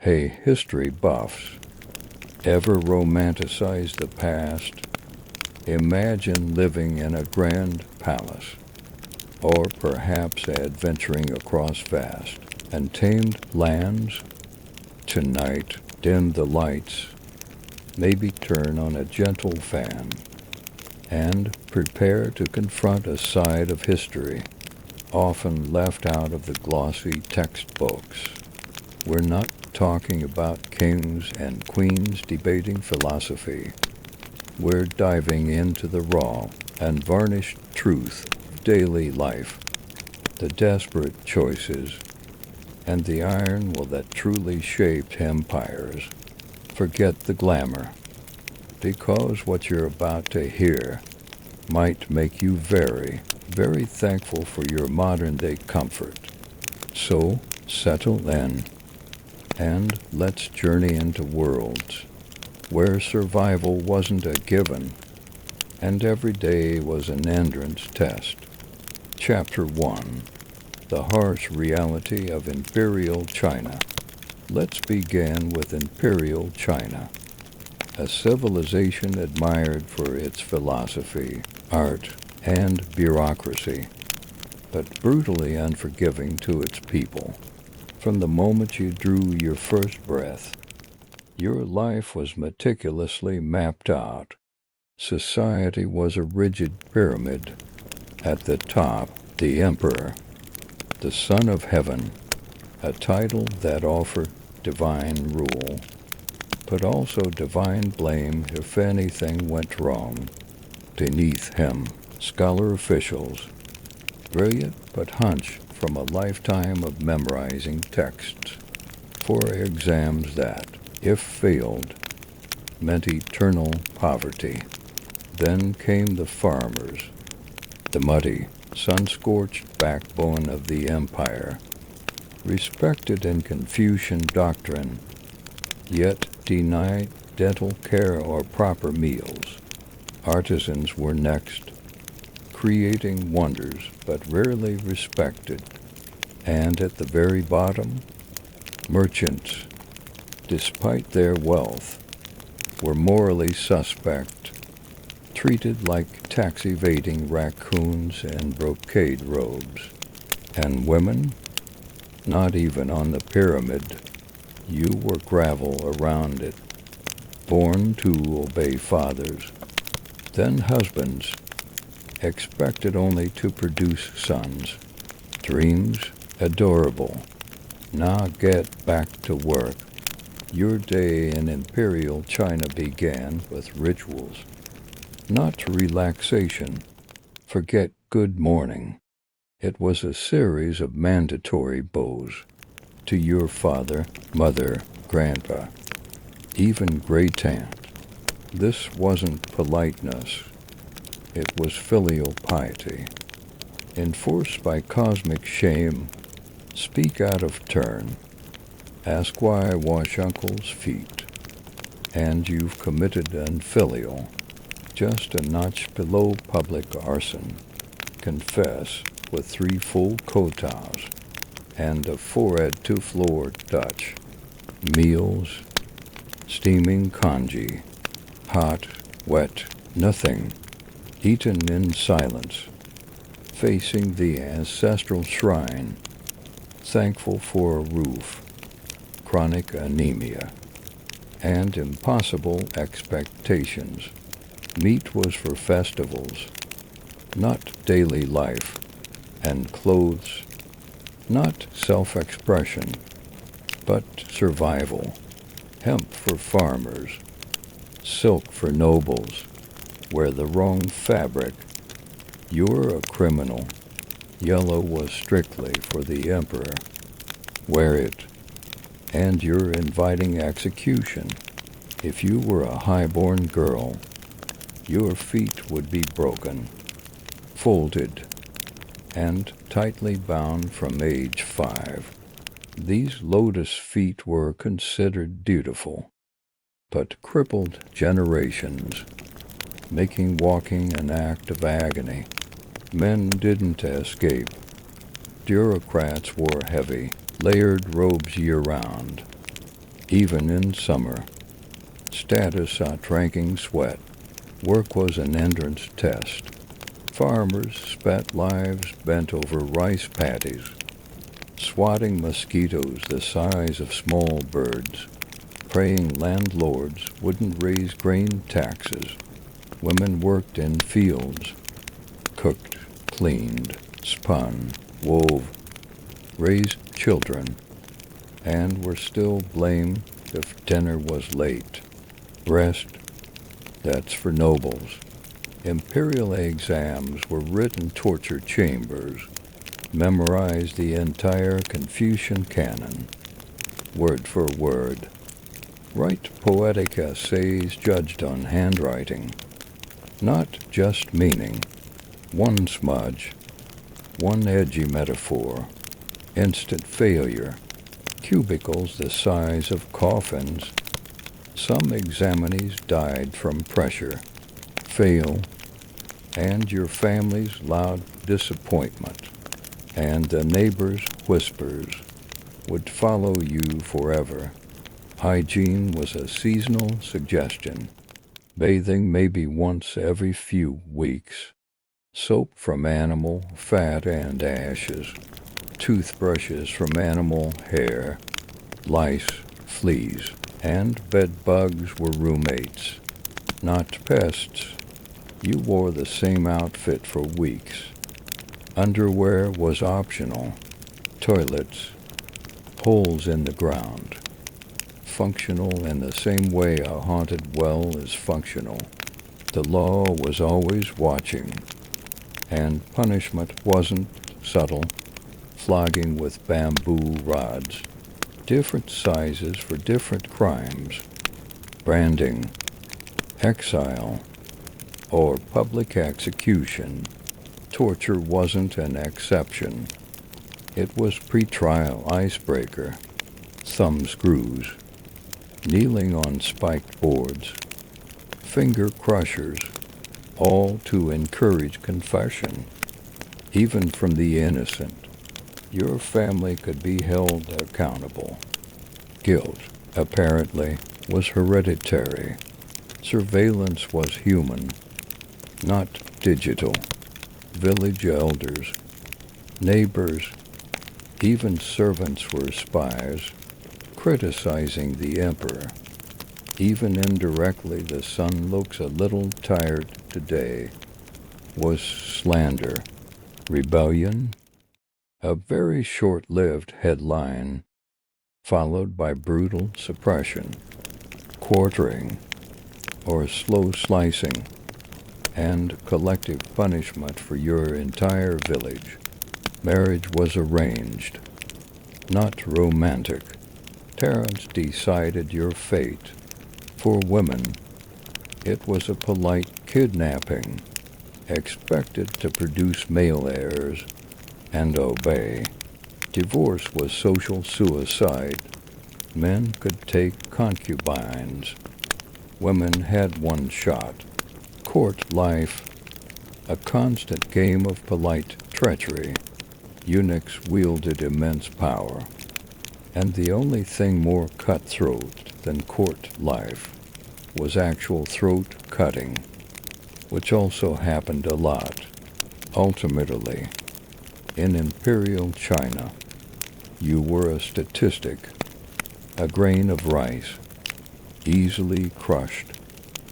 Hey, history buffs, ever romanticize the past? Imagine living in a grand palace, or perhaps adventuring across vast and tamed lands. Tonight, dim the lights, maybe turn on a gentle fan, and prepare to confront a side of history often left out of the glossy textbooks. We're not talking about kings and queens debating philosophy. We're diving into the raw, unvarnished truth of daily life, the desperate choices, and the iron will that truly shaped empires. Forget the glamour, because what you're about to hear might make you very, very thankful for your modern-day comfort. So, settle in, and let's journey into worlds where survival wasn't a given, and every day was an entrance test. Chapter 1. The Harsh Reality of Imperial China. Let's begin with Imperial China, a civilization admired for its philosophy, art, and bureaucracy, but brutally unforgiving to its people. From the moment you drew your first breath, your life was meticulously mapped out. Society was a rigid pyramid. At the top, the emperor, the son of heaven, a title that offered divine rule, but also divine blame if anything went wrong. Beneath him, scholar officials, brilliant but hunched from a lifetime of memorizing texts for exams that, if failed, meant eternal poverty. Then came the farmers, the muddy, sun-scorched backbone of the empire, respected in Confucian doctrine, yet denied dental care or proper meals. Artisans were next, creating wonders but rarely respected. And at the very bottom, merchants, despite their wealth, were morally suspect, treated like tax-evading raccoons in brocade robes. And women? Not even on the pyramid. You were gravel around it, born to obey fathers, then husbands, expected only to produce sons. Dreams adorable. Now get back to work. Your day in Imperial China began with rituals, not relaxation. Forget good morning. It was a series of mandatory bows to your father, mother, grandpa, even great-aunt. This wasn't politeness. It was filial piety. Enforced by cosmic shame, speak out of turn. Ask why I wash uncle's feet. And you've committed unfilial, just a notch below public arson. Confess with 3 full kotas and a forehead-to-floor Dutch. Meals, steaming congee, hot, wet, nothing, eaten in silence, facing the ancestral shrine, thankful for a roof, chronic anemia, and impossible expectations. Meat was for festivals, not daily life, and clothes, not self-expression, but survival. Hemp for farmers, silk for nobles. Wear the wrong fabric, you're a criminal. Yellow was strictly for the emperor. Wear it, and you're inviting execution. If you were a high-born girl, your feet would be broken, folded, and tightly bound from age 5. These lotus feet were considered dutiful, but crippled generations, making walking an act of agony. Men didn't escape. Bureaucrats wore heavy, layered robes year-round. even in summer. Status outranking sweat. Work was an entrance test. Farmers spent lives bent over rice paddies, swatting mosquitoes the size of small birds, praying landlords wouldn't raise grain taxes. Women worked in fields, cooked, cleaned, spun, wove, raised children, and were still blamed if dinner was late. Rest, that's for nobles. Imperial exams were written torture chambers. Memorize the entire Confucian canon, word for word. Write poetic essays judged on handwriting, not just meaning. One smudge, one edgy metaphor, instant failure, cubicles the size of coffins. Some examinees died from pressure. Fail, and your family's loud disappointment, and the neighbor's whispers would follow you forever. Hygiene was a seasonal suggestion. Bathing maybe once every few weeks. Soap from animal fat and ashes. Toothbrushes from animal hair. Lice, fleas, and bed bugs were roommates, not pests. You wore the same outfit for weeks. Underwear was optional. Toilets, holes in the ground. Functional in the same way a haunted well is functional. The law was always watching, and punishment wasn't subtle. Flogging with bamboo rods, different sizes for different crimes. Branding, exile, or public execution. Torture wasn't an exception. It was pre-trial icebreaker, thumb screws, kneeling on spiked boards, finger crushers, all to encourage confession, even from the innocent. Your family could be held accountable. Guilt, apparently, was hereditary. Surveillance was human, not digital. Village elders, neighbors, even servants were spies, criticizing the emperor. Even indirectly, the sun looks a little tired today, was slander. Rebellion? A very short-lived headline, followed by brutal suppression, quartering, or slow slicing, and collective punishment for your entire village. Marriage was arranged, not romantic. Parents decided your fate. For women, it was a polite kidnapping, expected to produce male heirs and obey. Divorce was social suicide. Men could take concubines. Women had one shot. Court life, a constant game of polite treachery. Eunuchs wielded immense power. And the only thing more cutthroat than court life was actual throat cutting, which also happened a lot. Ultimately, in Imperial China, you were a statistic, a grain of rice, easily crushed.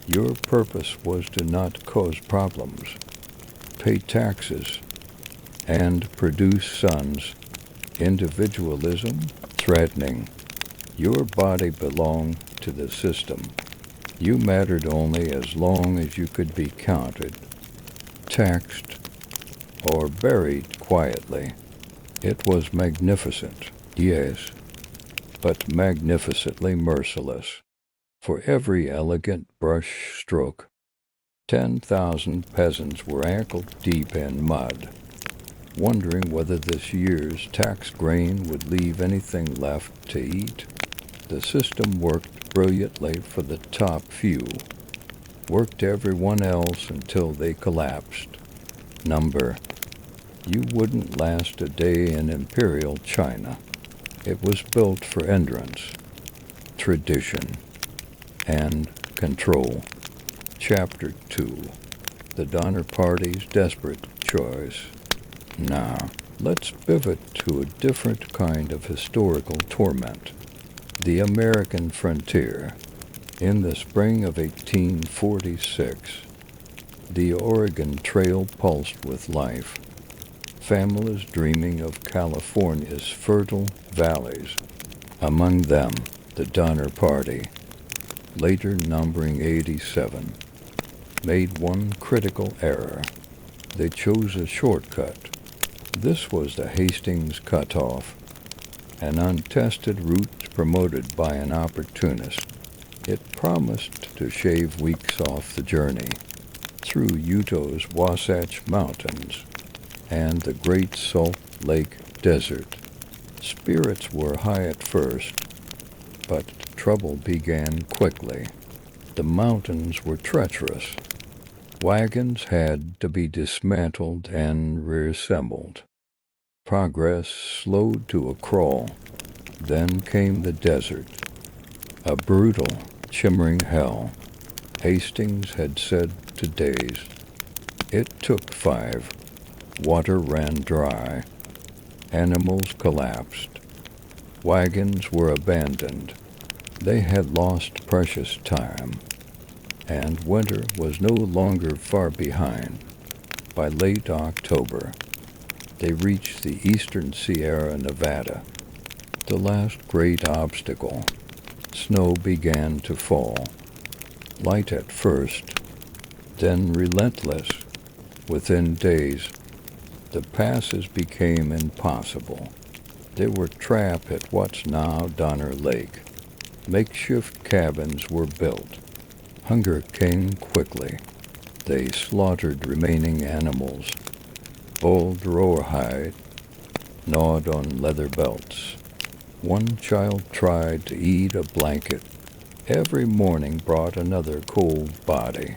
Your purpose was to not cause problems, pay taxes, and produce sons. Individualism, threatening. Your body belonged to the system. You mattered only as long as you could be counted, taxed, or buried quietly. It was magnificent, yes, but magnificently merciless. For every elegant brush stroke, 10,000 peasants were ankle-deep in mud, wondering whether this year's tax grain would leave anything left to eat. The system worked brilliantly for the top few, worked everyone else until they collapsed. Number. You wouldn't last a day in Imperial China. It was built for endurance, tradition, and control. Chapter 2. The Donner Party's Desperate Choice. Now, let's pivot to a different kind of historical torment. The American frontier. In the spring of 1846, the Oregon Trail pulsed with life. Families dreaming of California's fertile valleys. Among them, the Donner Party, later numbering 87, made one critical error. They chose a shortcut. This was the Hastings Cutoff, an untested route promoted by an opportunist. It promised to shave weeks off the journey through Utah's Wasatch Mountains and the Great Salt Lake Desert. Spirits were high at first, but trouble began quickly. The mountains were treacherous. Wagons had to be dismantled and reassembled. Progress slowed to a crawl. Then came the desert, a brutal, shimmering hell. Hastings had said to days. It took 5. Water ran dry. Animals collapsed. Wagons were abandoned. They had lost precious time, and winter was no longer far behind. By late October, they reached the eastern Sierra Nevada, the last great obstacle. Snow began to fall, light at first, then relentless. Within days, the passes became impossible. They were trapped at what's now Donner Lake. Makeshift cabins were built. Hunger came quickly. They slaughtered remaining animals, boiled rawhide, gnawed on leather belts. One child tried to eat a blanket. Every morning brought another cold body.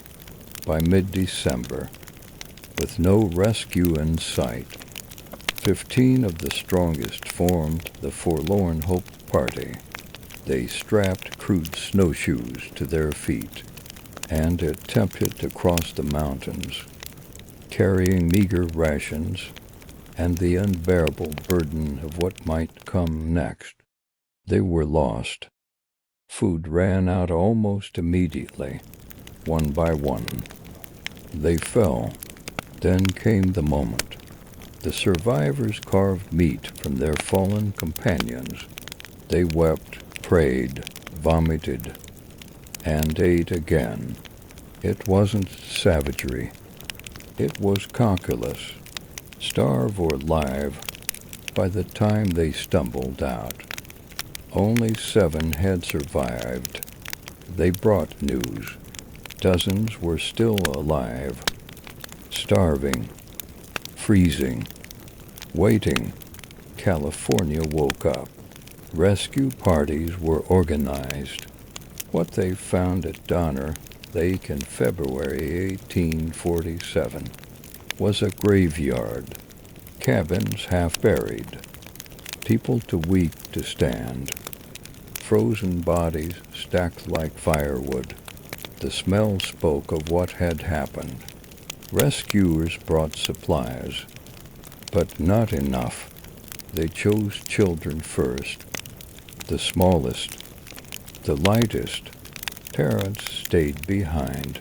By mid-December, with no rescue in sight, 15 of the strongest formed the Forlorn Hope Party. They strapped crude snowshoes to their feet and attempted to cross the mountains, carrying meager rations and the unbearable burden of what might come next. They were lost. Food ran out almost immediately, one by one. They fell. Then came the moment. The survivors carved meat from their fallen companions. They wept, prayed, vomited, and ate again. It wasn't savagery. It was calculus. Starve or live, by the time they stumbled out. Only 7 had survived. They brought news. Dozens were still alive, starving, freezing, waiting. California woke up. Rescue parties were organized. What they found at Donner Lake in February 1847 was a graveyard, cabins half buried, people too weak to stand, frozen bodies stacked like firewood. The smell spoke of what had happened. Rescuers brought supplies, but not enough. They chose children first, the smallest, the lightest. Parents stayed behind,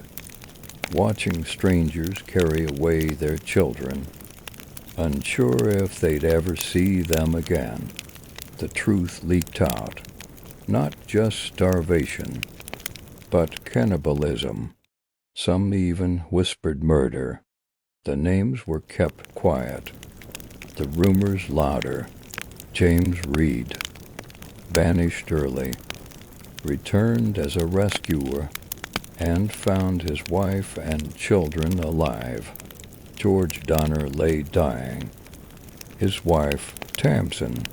watching strangers carry away their children, unsure if they'd ever see them again. The truth leaked out. Not just starvation, but cannibalism. Some even whispered murder. The names were kept quiet, the rumors louder. James Reed vanished early, returned as a rescuer, and found his wife and children alive. George Donner lay dying. His wife, Tamsin,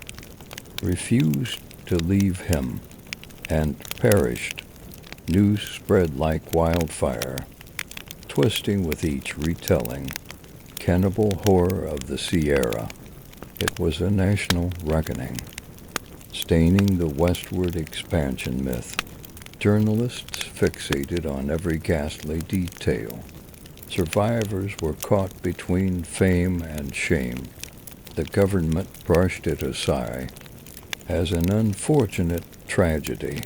refused to leave him and perished. News spread like wildfire, twisting with each retelling. Cannibal horror of the Sierra. It was a national reckoning. staining the westward expansion myth. Journalists fixated on every ghastly detail. Survivors were caught between fame and shame. The government brushed it aside as an unfortunate tragedy.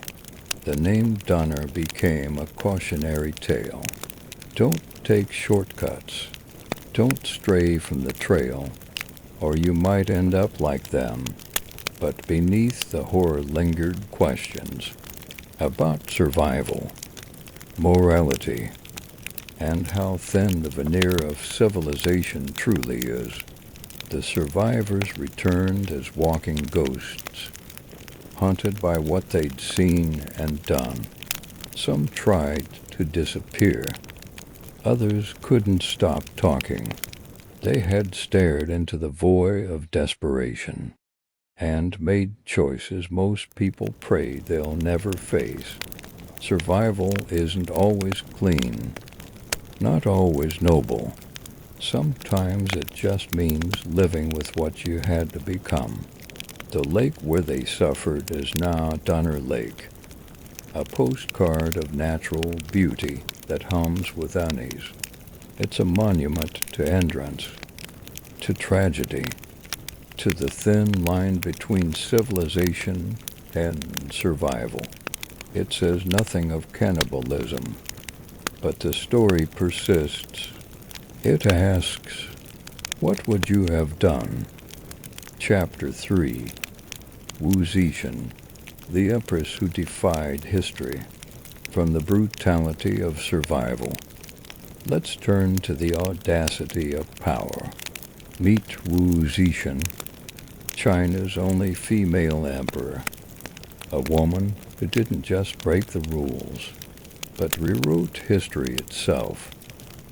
The name Donner became a cautionary tale. Don't take shortcuts. Don't stray from the trail, or you might end up like them. But beneath the horror lingered questions about survival, morality, and how thin the veneer of civilization truly is. The survivors returned as walking ghosts, haunted by what they'd seen and done. Some tried to disappear. Others couldn't stop talking. They had stared into the void of desperation and made choices most people pray they'll never face. Survival isn't always clean, not always noble. Sometimes it just means living with what you had to become. The lake where they suffered is now Donner Lake, a postcard of natural beauty that hums with unease. It's a monument to endurance, to tragedy, to the thin line between civilization and survival. It says nothing of cannibalism, but the story persists. It asks, what would you have done? Chapter 3. Wu Zetian, the empress who defied history. From the brutality of survival, let's turn to the audacity of power. Meet Wu Zetian, China's only female emperor, a woman who didn't just break the rules, but rewrote history itself.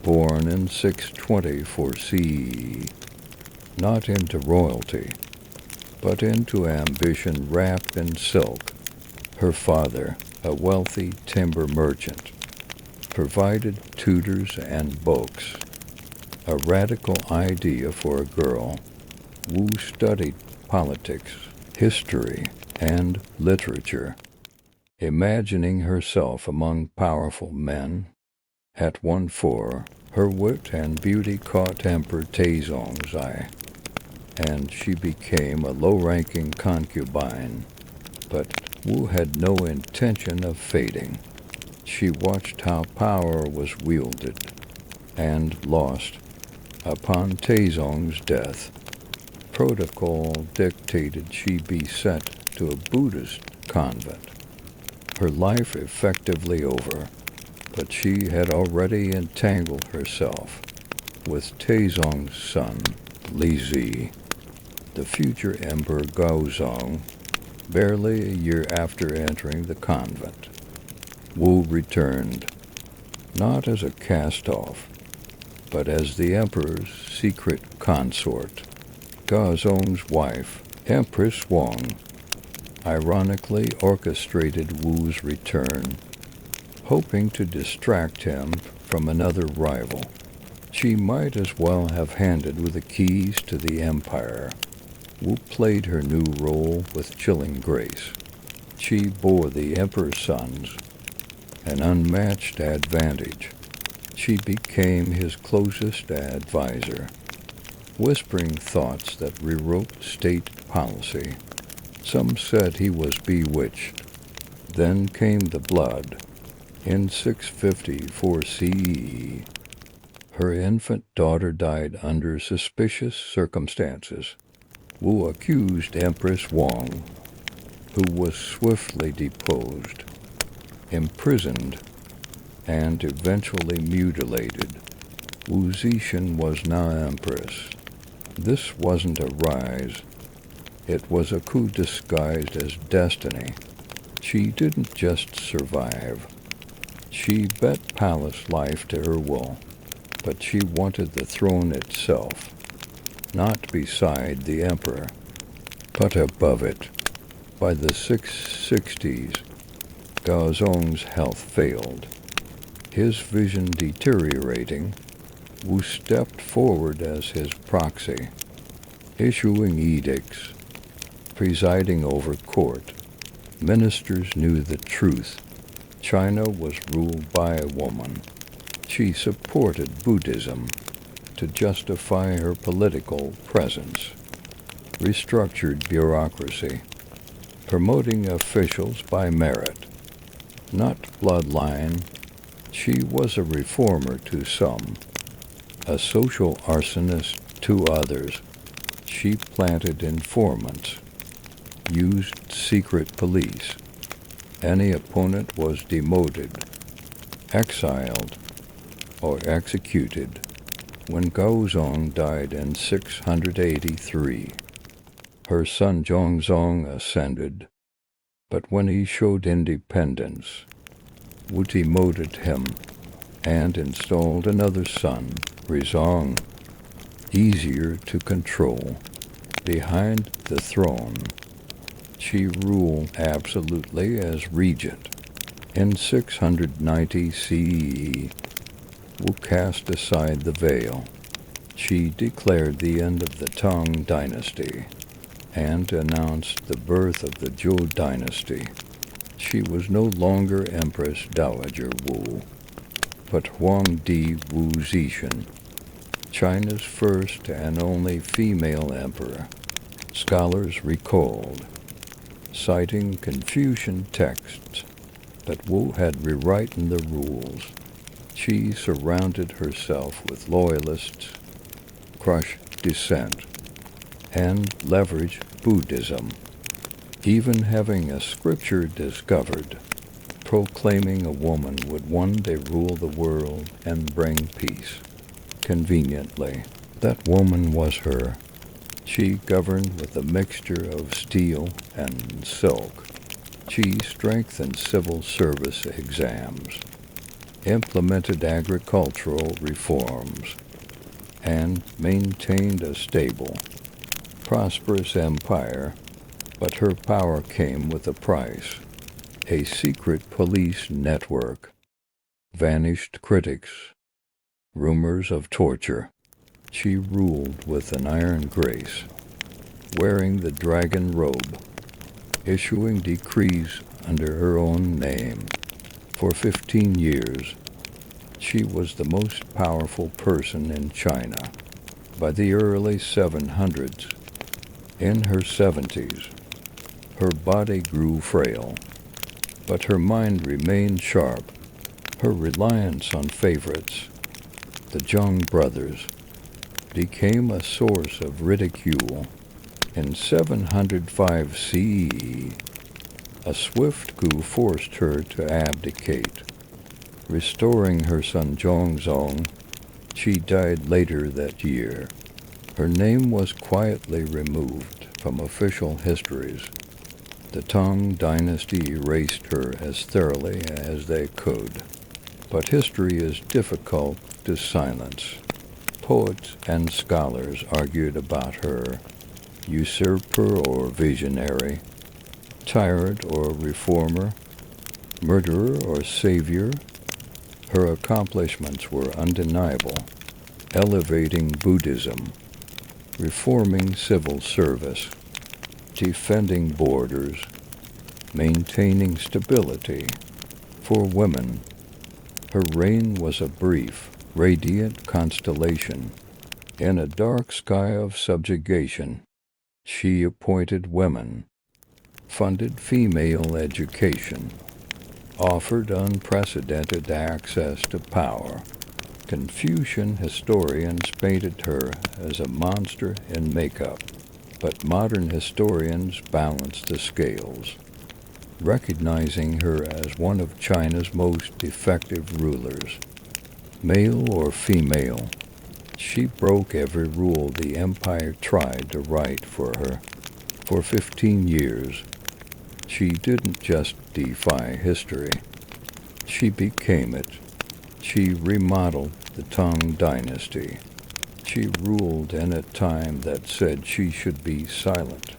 Born in 624 CE, not into royalty, but into ambition wrapped in silk. Her father, a wealthy timber merchant, provided tutors and books. A radical idea for a girl, Wu studied politics, history, and literature, imagining herself among powerful men. At 1-4, her wit and beauty caught Emperor Taizong's eye, and she became a low-ranking concubine. But Wu had no intention of fading. She watched how power was wielded and lost. Upon Taizong's death, protocol dictated she be sent to a Buddhist convent. Her life effectively over, but she had already entangled herself with Taizong's son, Li Zi, the future Emperor Gaozong, barely a year after entering the convent. Wu returned, not as a cast-off, but as the emperor's secret consort. Gaozong's wife, Empress Wang, ironically orchestrated Wu's return, hoping to distract him from another rival. She might as well have handed with the keys to the empire. Wu played her new role with chilling grace. She bore the emperor's sons an unmatched advantage. She became his closest advisor, whispering thoughts that rewrote state policy. Some said he was bewitched. Then came the blood. In 654 CE, her infant daughter died under suspicious circumstances. Wu accused Empress Wang, who was swiftly deposed, imprisoned, and eventually mutilated. Wu Zetian was now empress. This wasn't a rise. It was a coup disguised as destiny. She didn't just survive. She bet palace life to her will, but she wanted the throne itself, not beside the emperor, but above it. By the 660s, Gaozong's health failed. His vision deteriorating, Wu stepped forward as his proxy, issuing edicts, presiding over court. Ministers knew the truth. China was ruled by a woman. She supported Buddhism to justify her political presence, restructured bureaucracy, promoting officials by merit, not bloodline. She was a reformer to some, a social arsonist to others. She planted informants, used secret police. Any opponent was demoted, exiled, or executed. When Gaozong died in 683, her son Zhongzong ascended, but when he showed independence, Wu demoted him and installed another son, Rizong, easier to control. Behind the throne, she ruled absolutely as regent. In 690 CE, Wu cast aside the veil. She declared the end of the Tang dynasty and announced the birth of the Zhou dynasty. She was no longer Empress Dowager Wu, but Huangdi Wu Zetian, China's first and only female emperor. Scholars recalled, citing Confucian texts, that Wu had rewritten the rules. She surrounded herself with loyalists, crushed dissent, and leveraged Buddhism, even having a scripture discovered proclaiming a woman would one day rule the world and bring peace. Conveniently, that woman was her. She governed with a mixture of steel and silk. She strengthened civil service exams, implemented agricultural reforms, and maintained a stable, prosperous empire, but her power came with a price. A secret police network, vanished critics, rumors of torture. She ruled with an iron grace, wearing the dragon robe, issuing decrees under her own name. For 15 years, she was the most powerful person in China. By the early 700s, in her 70s, her body grew frail, but her mind remained sharp. Her reliance on favorites, the Zheng brothers, became a source of ridicule. In 705 CE, a swift coup forced her to abdicate, restoring her son Zhongzong. She died later that year. Her name was quietly removed from official histories. The Tang dynasty erased her as thoroughly as they could. But history is difficult to silence. Poets and scholars argued about her, usurper or visionary, tyrant or reformer, murderer or savior. Her accomplishments were undeniable, elevating Buddhism, reforming civil service, defending borders, maintaining stability. For women, her reign was a brief, radiant constellation. In a dark sky of subjugation, she appointed women, funded female education, offered unprecedented access to power. Confucian historians painted her as a monster in makeup, but modern historians balance the scales, recognizing her as one of China's most effective rulers. Male or female, she broke every rule the empire tried to write for her. For 15 years, she didn't just defy history, she became it. She remodeled the Tang dynasty. She ruled in a time that said she should be silent,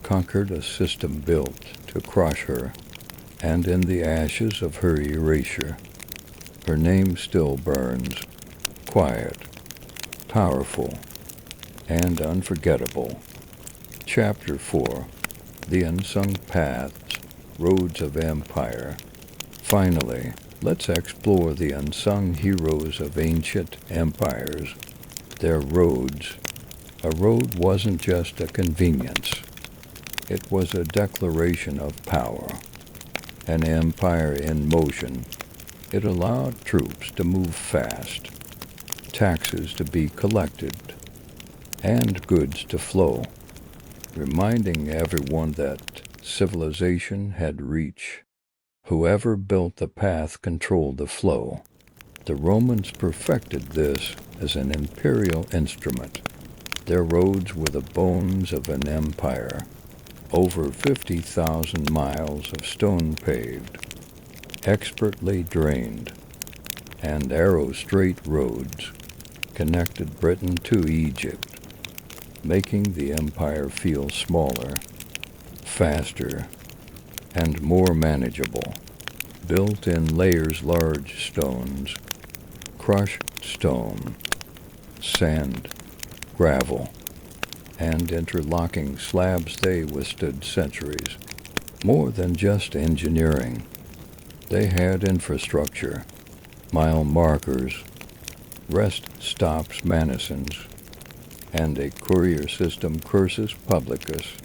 conquered a system built to crush her, and in the ashes of her erasure, her name still burns, quiet, powerful, and unforgettable. Chapter 4. the unsung paths, roads of empire. Finally, let's explore the unsung heroes of ancient empires, their roads. A road wasn't just a convenience. It was a declaration of power. An empire in motion. It allowed troops to move fast, taxes to be collected, and goods to flow, reminding everyone that civilization had reach. Whoever built the path controlled the flow. The Romans perfected this as an imperial instrument. Their roads were the bones of an empire. Over 50,000 miles of stone paved, expertly drained, and arrow-straight roads connected Britain to Egypt, making the empire feel smaller, faster, and more manageable. Built in layers large stones, crushed stone, sand, gravel, and interlocking slabs, they withstood centuries. More than just engineering, they had infrastructure, mile markers, rest stops manacins, and a courier system cursus publicus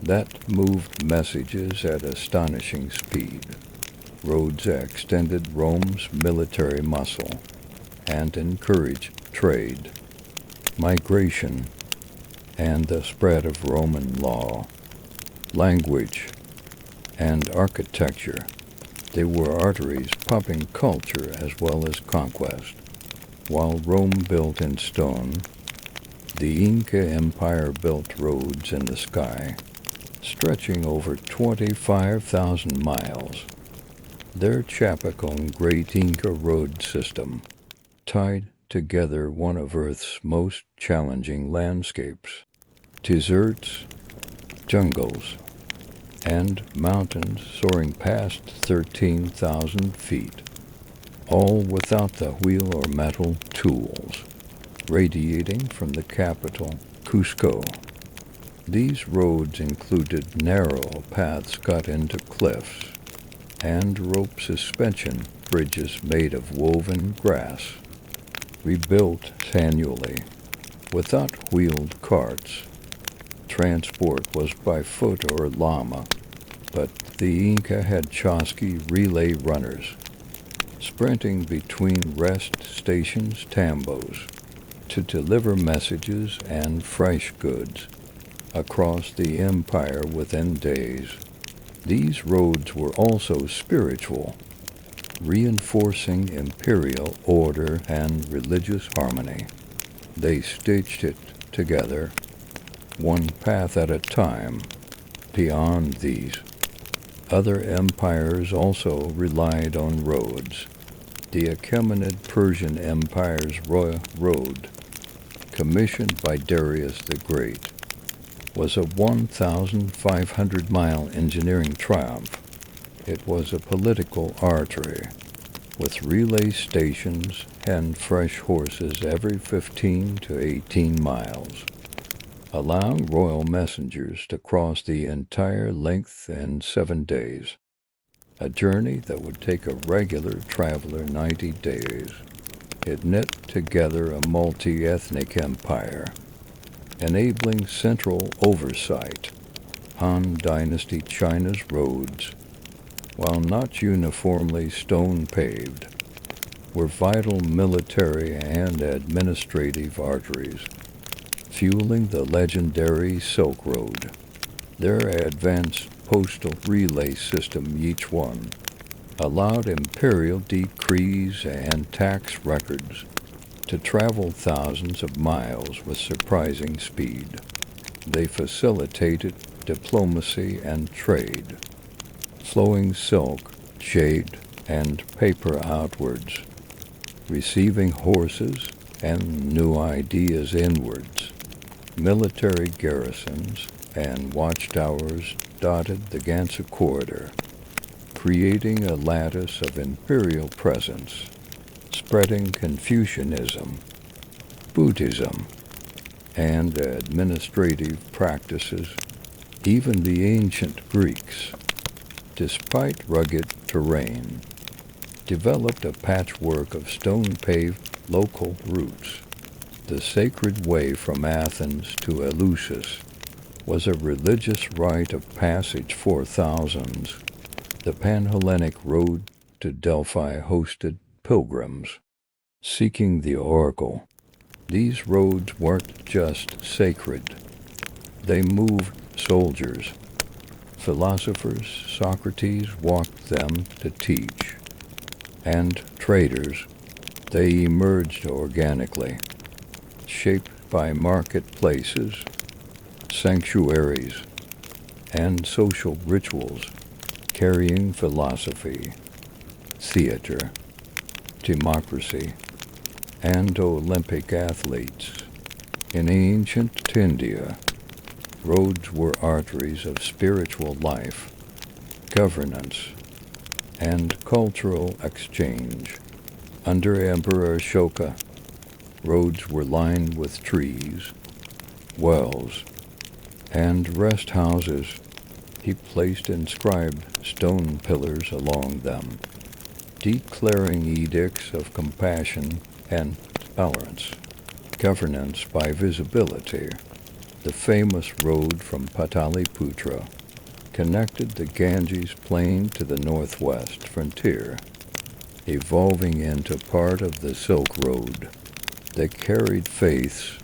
that moved messages at astonishing speed. Roads extended Rome's military muscle and encouraged trade, migration, and the spread of Roman law, language, and architecture. They were arteries pumping culture as well as conquest. While Rome built in stone, the Inca Empire built roads in the sky, stretching over 25,000 miles. Their Chapacon Great Inca Road System tied together one of Earth's most challenging landscapes, deserts, jungles, and mountains soaring past 13,000 feet, all without the wheel or metal tools, radiating from the capital, Cusco. These roads included narrow paths cut into cliffs and rope suspension bridges made of woven grass, rebuilt annually, without wheeled carts. Transport was by foot or llama, but the Inca had chasqui relay runners, sprinting between rest stations, tambos, to deliver messages and fresh goods across the empire within days. These roads were also spiritual, reinforcing imperial order and religious harmony. They stitched it together, one path at a time. Beyond these, other empires also relied on roads. The Achaemenid Persian Empire's Royal Road, commissioned by Darius the Great, was a 1,500-mile engineering triumph. It was a political artery, with relay stations and fresh horses every 15 to 18 miles, allowing royal messengers to cross the entire length in 7 days, a journey that would take a regular traveler 90 days. It knit together a multi-ethnic empire, enabling central oversight. Han Dynasty China's roads, while not uniformly stone-paved, were vital military and administrative arteries, fueling the legendary Silk Road. Their advanced postal relay system, each one, allowed imperial decrees and tax records to travel thousands of miles with surprising speed. They facilitated diplomacy and trade, flowing silk, jade, and paper outwards, receiving horses and new ideas inwards. Military garrisons and watchtowers dotted the Gansu corridor, creating a lattice of imperial presence, spreading Confucianism, Buddhism, and administrative practices Even the ancient Greeks, despite rugged terrain, developed a patchwork of stone-paved local routes. The sacred way from Athens to Eleusis was a religious rite of passage for thousands. The Pan-Hellenic road to Delphi hosted pilgrims seeking the oracle. These roads weren't just sacred. They moved soldiers, philosophers. Socrates walked them to teach, and traders. They emerged organically, shaped by marketplaces, sanctuaries, and social rituals, carrying philosophy, theater, democracy, and Olympic athletes. In ancient India, roads were arteries of spiritual life, governance, and cultural exchange. Under Emperor Ashoka, roads were lined with trees, wells, and rest houses. He placed inscribed stone pillars along them, declaring edicts of compassion and tolerance. Governance by visibility. The famous road from Pataliputra connected the Ganges plain to the northwest frontier, evolving into part of the Silk Road that carried faiths,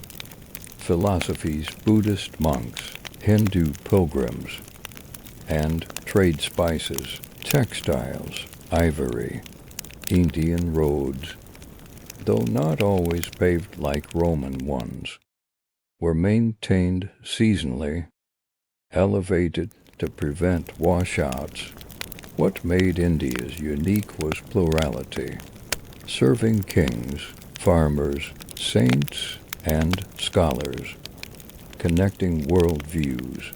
philosophies, Buddhist monks, Hindu pilgrims, and trade spices, textiles, ivory. Indian roads, though not always paved like Roman ones, were maintained seasonally, elevated to prevent washouts. What made India's unique was plurality, serving kings, farmers, saints, and scholars, connecting worldviews.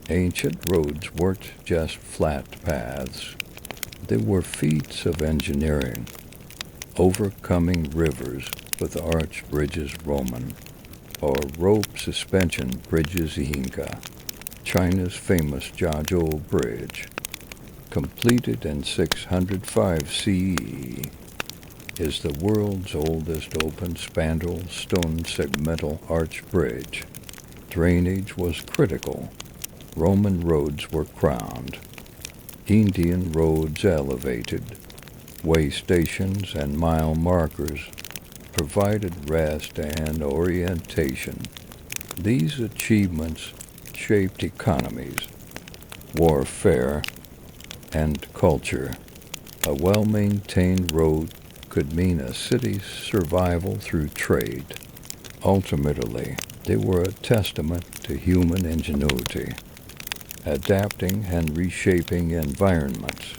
Ancient roads weren't just flat paths. They were feats of engineering, overcoming rivers with arch bridges Roman, or rope suspension bridges Inca. China's famous Jiazhou Bridge, completed in 605 CE, is the world's oldest open spandrel stone segmental arch bridge. Drainage was critical. Roman roads were crowned, Indian roads elevated. Way stations and mile markers provided rest and orientation. These achievements shaped economies, warfare, and culture. A well-maintained road could mean a city's survival through trade. Ultimately, they were a testament to human ingenuity, adapting and reshaping environments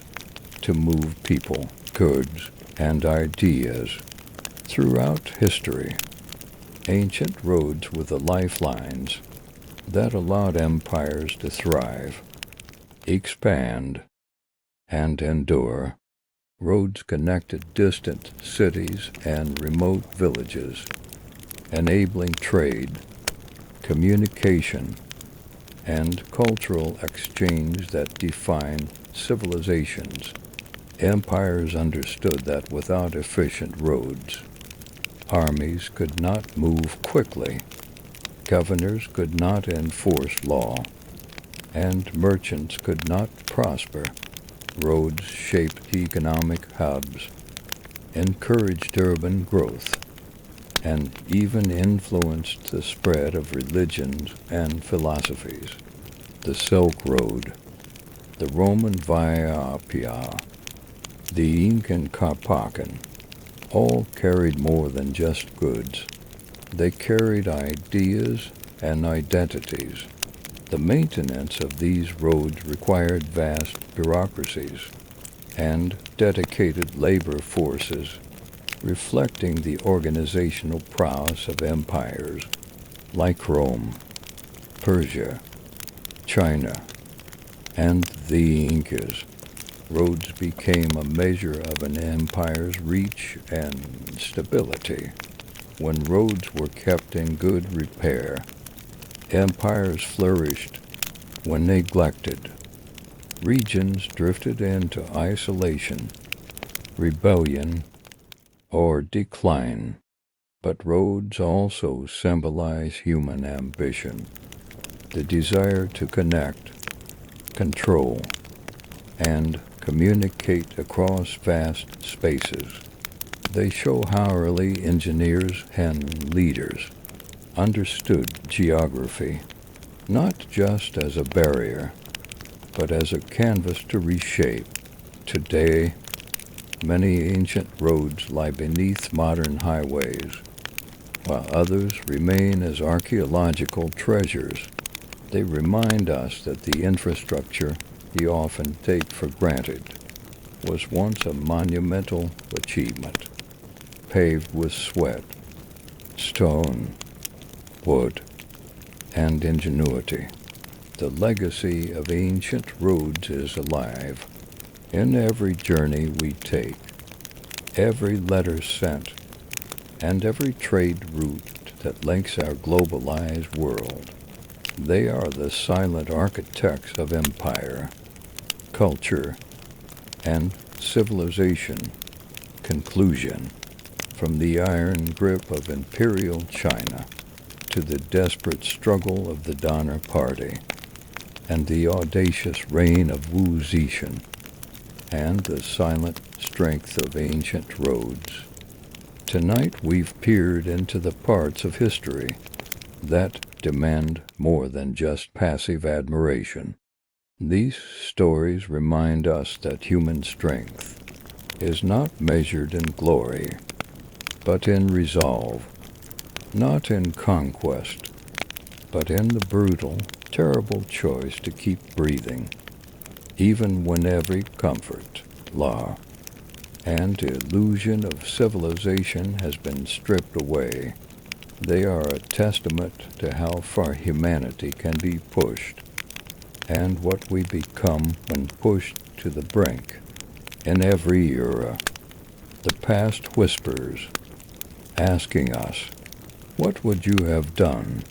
to move people, goods, and ideas throughout history. Ancient roads were the lifelines that allowed empires to thrive, expand, and endure. Roads connected distant cities and remote villages, enabling trade, communication, and cultural exchange that defined civilizations. Empires understood that without efficient roads, armies could not move quickly, governors could not enforce law, and merchants could not prosper. Roads shaped economic hubs, encouraged urban growth, and even influenced the spread of religions and philosophies. The Silk Road, the Roman Via Appia, the Incan Carpacan, all carried more than just goods. They carried ideas and identities. The maintenance of these roads required vast bureaucracies and dedicated labor forces, reflecting the organizational prowess of empires like Rome, Persia, China, and the Incas. Roads became a measure of an empire's reach and stability. When roads were kept in good repair, empires flourished. When neglected, regions drifted into isolation, rebellion, or decline. But roads also symbolize human ambition, the desire to connect, control, and communicate across vast spaces. They show how early engineers and leaders understood geography, not just as a barrier, but as a canvas to reshape. Today, many ancient roads lie beneath modern highways, while others remain as archaeological treasures. They remind us that the infrastructure we often take for granted was once a monumental achievement, paved with sweat, stone, wood, and ingenuity. The legacy of ancient roads is alive in every journey we take, every letter sent, and every trade route that links our globalized world. They are the silent architects of empire, culture, and civilization. Conclusion: from the iron grip of Imperial China to the desperate struggle of the Donner Party and the audacious reign of Wu Zetian and the silent strength of ancient roads, tonight we've peered into the parts of history that demand more than just passive admiration. These stories remind us that human strength is not measured in glory, but in resolve, not in conquest, but in the brutal, terrible choice to keep breathing, even when every comfort, law, and illusion of civilization has been stripped away. They are a testament to how far humanity can be pushed, and what we become when pushed to the brink. In every era, the past whispers, asking us, what would you have done